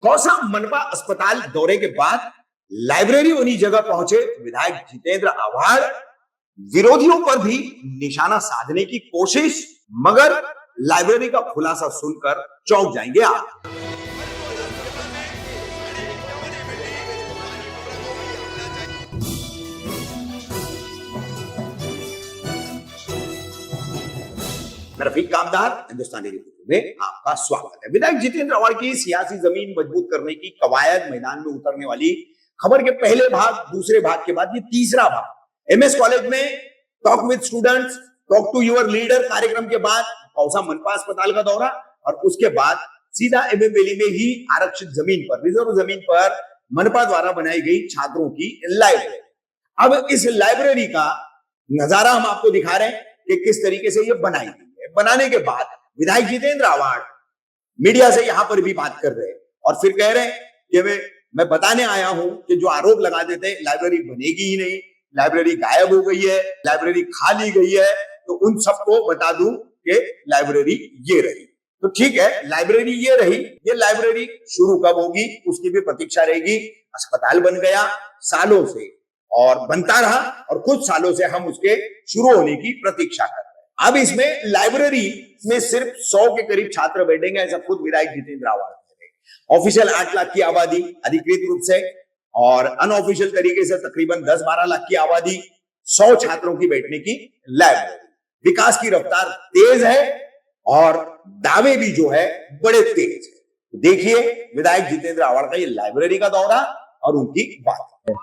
कौसा मनपा अस्पताल दौरे के बाद लाइब्रेरी उन्हीं जगह पहुंचे विधायक जितेंद्र आव्हाड। विरोधियों पर भी निशाना साधने की कोशिश, मगर लाइब्रेरी का खुलासा सुनकर चौंक जाएंगे आप। रफीक कामदार, हिंदुस्तानी रिपोर्टर में आपका स्वागत है। विधायक जितेंद्र आव्हाड की सियासी जमीन मजबूत करने की कवायद मैदान में उतरने वाली खबर के पहले भाग, दूसरे भाग के बाद ये तीसरा भाग। एमएस कॉलेज में talk with students, talk to your leader कार्यक्रम के बाद कौसा मनपा अस्पताल का दौरा और उसके बाद सीधा एमएम वैली में ही आरक्षित जमीन पर, रिजर्व जमीन पर मनपा द्वारा बनाई गई छात्रों की लाइब्रेरी। अब इस लाइब्रेरी का नजारा हम आपको दिखा रहे हैं कि किस तरीके से ये बनाई गई। बनाने के बाद विधायक जितेंद्र आव्हाड मीडिया से यहां पर भी बात कर रहे हैं और फिर कह रहे हैं कि मैं बताने आया हूं कि जो आरोप लगा देते हैं लाइब्रेरी बनेगी ही नहीं, लाइब्रेरी गायब हो गई है, लाइब्रेरी खा ली गई है, तो उन सबको बता दूं कि लाइब्रेरी ये रही। तो ठीक है, लाइब्रेरी ये रही, ये लाइब्रेरी शुरू कब होगी उसकी भी प्रतीक्षा रहेगी। अस्पताल बन गया सालों से और बनता रहा और कुछ सालों से हम उसके शुरू होने की प्रतीक्षा कर रहे हैं। अब इसमें लाइब्रेरी में सिर्फ 100 के करीब छात्र बैठेंगे, ऐसा खुद विधायक जितेंद्र आव्हाड कह रहे। ऑफिशियल 8 लाख की आबादी अधिकृत रूप से और अनऑफिशियल तरीके से तकरीबन 10-12 लाख की आबादी, 100 छात्रों की बैठने की लाइब्रेरी। विकास की रफ्तार तेज है और दावे भी जो है बड़े तेज है। देखिए विधायक जितेंद्र आव्हाड का ये लाइब्रेरी का दौरा और उनकी बात।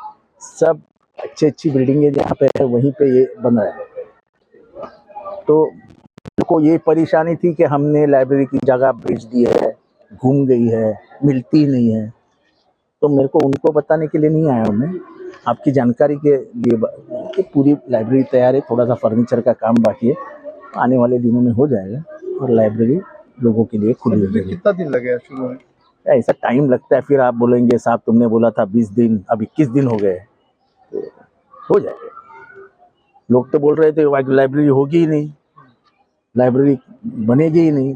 सब अच्छी बिल्डिंगें जहाँ पे है वहीं पे ये बन रहा है। तो को ये परेशानी थी कि हमने लाइब्रेरी की जगह बेच दी है, घूम गई है, मिलती नहीं है। तो मेरे को उनको बताने के लिए नहीं आया हूँ मैं, आपकी जानकारी के लिए कि पूरी लाइब्रेरी तैयार है, थोड़ा सा फर्नीचर का काम बाकी है, आने वाले दिनों में हो जाएगा और लाइब्रेरी लोगों के लिए खुली हो जाएगी। कितना दिन लगेगा शुरू में? ऐसा टाइम लगता है, फिर आप बोलेंगे साहब तुमने बोला था 20 दिन, अब 21 दिन हो गए, तो हो जाएगा। लोग तो बोल रहे थे लाइब्रेरी होगी ही नहीं, लाइब्रेरी बनेगी ही नहीं,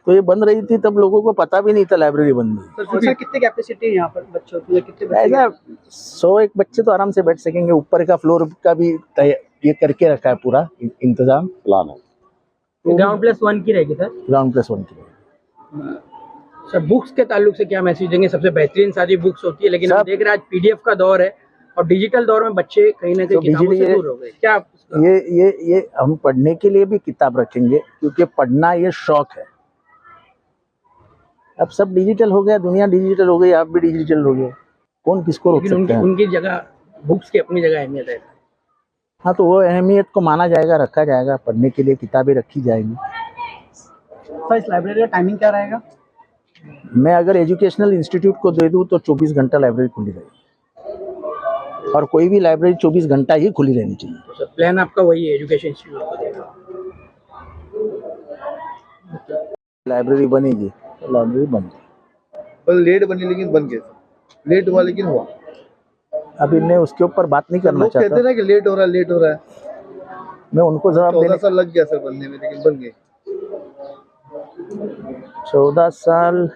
तो ये बन रही थी तब लोगों को पता भी नहीं था लाइब्रेरी बन रही। तो सर कितने कैपेसिटी है यहाँ पर बच्चों की? कितने ऐसा 101 बच्चे तो आराम से बैठ सकेंगे। ऊपर का फ्लोर का भी ये करके रखा है, पूरा इंतजाम प्लान है। तो ग्राउंड +1 की रहेगी सर? ग्राउंड +1 की रहेगी। सर बुक्स के ताल्लुक से क्या मैसेज देंगे? सबसे बेहतरीन सारी बुक्स होती है, लेकिन हम देख रहे हैं आज पीडीएफ का दौर है और डिजिटल दौर में बच्चे कहीं ना कहीं किताबों से दूर हो गए। क्या ये हम पढ़ने के लिए भी किताब रखेंगे, क्योंकि पढ़ना ये शौक है। अब सब डिजिटल हो गया, दुनिया डिजिटल हो गई, आप भी डिजिटल हो गए, कौन किसको रोक सकता है? उनकी जगह बुक्स की अपनी जगह अहमियत है। हाँ, तो वो अहमियत को माना जाएगा, रखा जाएगा, पढ़ने के लिए किताबें रखी जाएंगी। सर इस लाइब्रेरी का टाइमिंग क्या रहेगा? मैं अगर एजुकेशनल इंस्टीट्यूट को दे दूँ तो 24 घंटा लाइब्रेरी खुली रहेगी और कोई भी लाइब्रेरी 24 घंटा ही खुली रहनी चाहिए। तो प्लान आपका वही है, एजुकेशन इंस्टीट्यूट को देगा। लाइब्रेरी बनेगी तो लाइब्रेरी बन गई, पर लेट बनी लेकिन बन गए। लेट हुआ लेकिन हुआ। अभी मैं उसके ऊपर बात नहीं करना चाहता। कहते ना कि लेट हो रहा है, लेट हो रहा है। मैं उनको जवाब देने 14 साल लग गया सर बनने में, लेकिन बन गए। 14 साल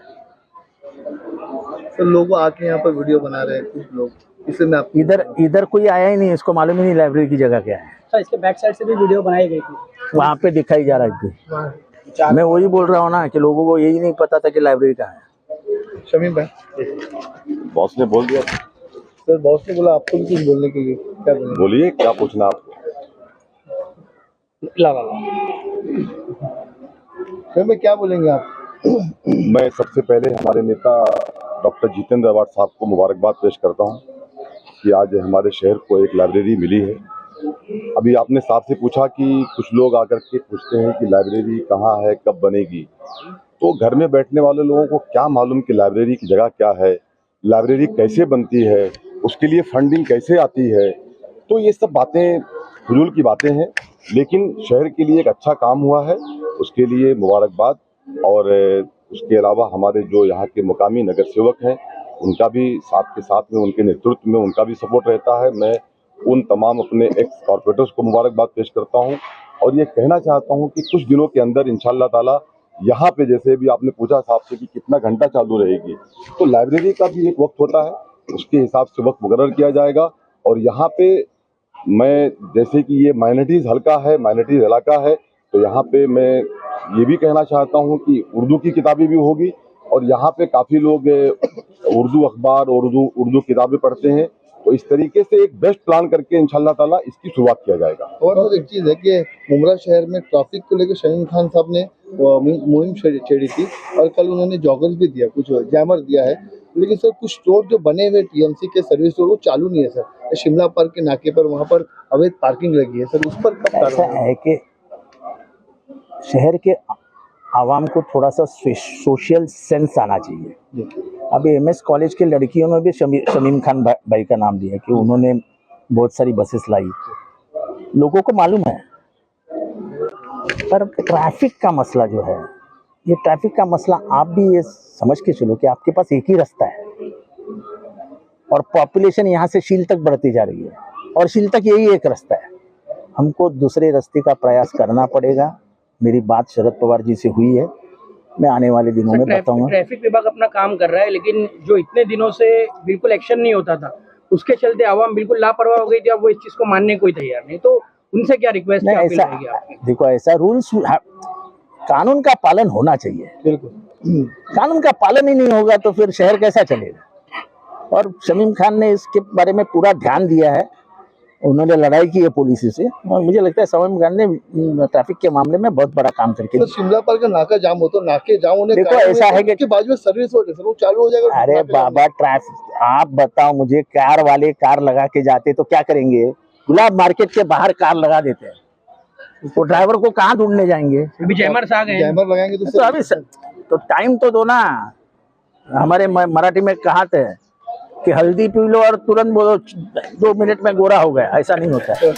सर लोग आके यहाँ पर वीडियो बना रहे हैं कुछ लोग, इसलिए मैं इधर कोई आया ही नहीं, इसको मालूम ही नहीं लाइब्रेरी की जगह क्या है। सर इसके बैक साइड से भी वीडियो बनाई गई थी, वहाँ पे दिखाई जा रहा है। मैं वही बोल रहा हूँ ना कि लोगों को यही नहीं पता था कि लाइब्रेरी कहाँ है। शमीम भाई बॉस ने बोल दिया सर, बॉस ने बोला आपको भी कुछ बोलने के लिए। क्या बोलिए, क्या पूछना आपको? मैं क्या बोलेंगे आप? मैं सबसे पहले हमारे नेता डॉक्टर जितेंद्र आव्हाड साहब को मुबारकबाद पेश करता हूं कि आज हमारे शहर को एक लाइब्रेरी मिली है। अभी आपने साहब से पूछा कि कुछ लोग आकर के पूछते हैं कि लाइब्रेरी कहाँ है, कब बनेगी। तो घर में बैठने वाले लोगों को क्या मालूम कि लाइब्रेरी की जगह क्या है, लाइब्रेरी कैसे बनती है, उसके लिए फंडिंग कैसे आती है। तो ये सब बातें फजूल की बातें हैं, लेकिन शहर के लिए एक अच्छा काम हुआ है, उसके लिए मुबारकबाद। और उसके अलावा हमारे जो यहाँ के मुकामी नगर सेवक हैं उनका भी साथ के साथ में, उनके नेतृत्व में उनका भी सपोर्ट रहता है। मैं उन तमाम अपने एक्स कॉर्पोरेटर्स को मुबारकबाद पेश करता हूँ और ये कहना चाहता हूँ कि कुछ दिनों के अंदर इंशाअल्लाह ताला यहाँ पे जैसे भी आपने पूछा साहब से कि कितना घंटा चालू रहेगी, तो लाइब्रेरी का भी एक वक्त होता है, उसके हिसाब से वक्त मुकर्रर किया जाएगा। और यहाँ पे मैं जैसे कि ये माइनॉरिटीज हल्का है, माइनॉरिटीज इलाका है, तो यहाँ पे मैं ये भी कहना चाहता हूँ कि उर्दू की किताबें भी होगी और यहाँ पे काफ़ी लोग उर्दू अखबार और उर्दू किताबें पढ़ते हैं, तो इस तरीके से एक बेस्ट प्लान करके इंशाल्लाह ताला इसकी शुरुआत किया जाएगा। और तो एक चीज है कि मुमरा शहर में ट्रैफिक को लेकर शहीन खान साहब ने मुहिम छेड़ी थी और कल उन्होंने जॉगल्स भी दिया, कुछ जैमर दिया है, लेकिन सर कुछ स्टोर जो बने हुए टीएमसी के सर्विस स्टोर वो चालू नहीं है सर। शिमला पार्क के नाके पर वहाँ पर अवैध पार्किंग लगी है सर, उस पर कब ऐसा कार्रवाई? है कि शहर के आवाम को थोड़ा सा सोशल सेंस आना चाहिए। अभी एमएस कॉलेज के लड़कियों ने भी शमीम खान भाई का नाम दिया कि उन्होंने बहुत सारी बसेस लाई, लोगों को मालूम है। पर ट्रैफिक का मसला जो है, ये ट्रैफिक का मसला आप भी ये समझ के चलो कि आपके पास एक ही रास्ता है और पॉपुलेशन यहाँ से शील तक बढ़ती जा रही है और शील तक यही एक रास्ता है। हमको दूसरे रास्ते का प्रयास करना पड़ेगा। मेरी बात शरद पवार जी से हुई है, मैं आने वाले दिनों में बताऊंगा। ट्रैफिक विभाग अपना काम कर रहा है, लेकिन जो इतने दिनों से बिल्कुल एक्शन नहीं होता था, उसके चलते आवाम बिल्कुल लापरवाह हो गई थी। अब वो इस चीज को मानने को ही तैयार नहीं, तो उनसे क्या रिक्वेस्ट है, अपील रहेगी आपकी? देखो, ऐसा रूल्स कानून का पालन होना चाहिए। बिल्कुल, कानून का पालन ही नहीं होगा तो फिर शहर कैसा चलेगा। और शमीम खान ने इसके बारे में पूरा ध्यान दिया है, उन्होंने लड़ाई की है पुलिस से और मुझे लगता है शमीम खान ने ट्रैफिक के मामले में बहुत बड़ा काम करके तो शिमला पार्क का नाका जाम हो तो नाके जाम होने देखो, ऐसा है कि बाजू में सर्विस रोड है सर, वो चालू हो जाएगा। अरे बाबा, ट्रैफिक आप बताओ मुझे, कार वाले कार लगा के जाते तो क्या करेंगे? गुलाब मार्केट के बाहर कार लगा देते हैं, तो ड्राइवर को कहाँ ढूंढने जाएंगे? अभी जैमर्स आ गए हैं। जैमर लगाएंगे तो अभी तो टाइम तो दो ना। हमारे मराठी में कहावत है कि हल्दी पी लो और तुरंत बोलो 2 मिनट में गोरा हो गया, ऐसा नहीं होता है।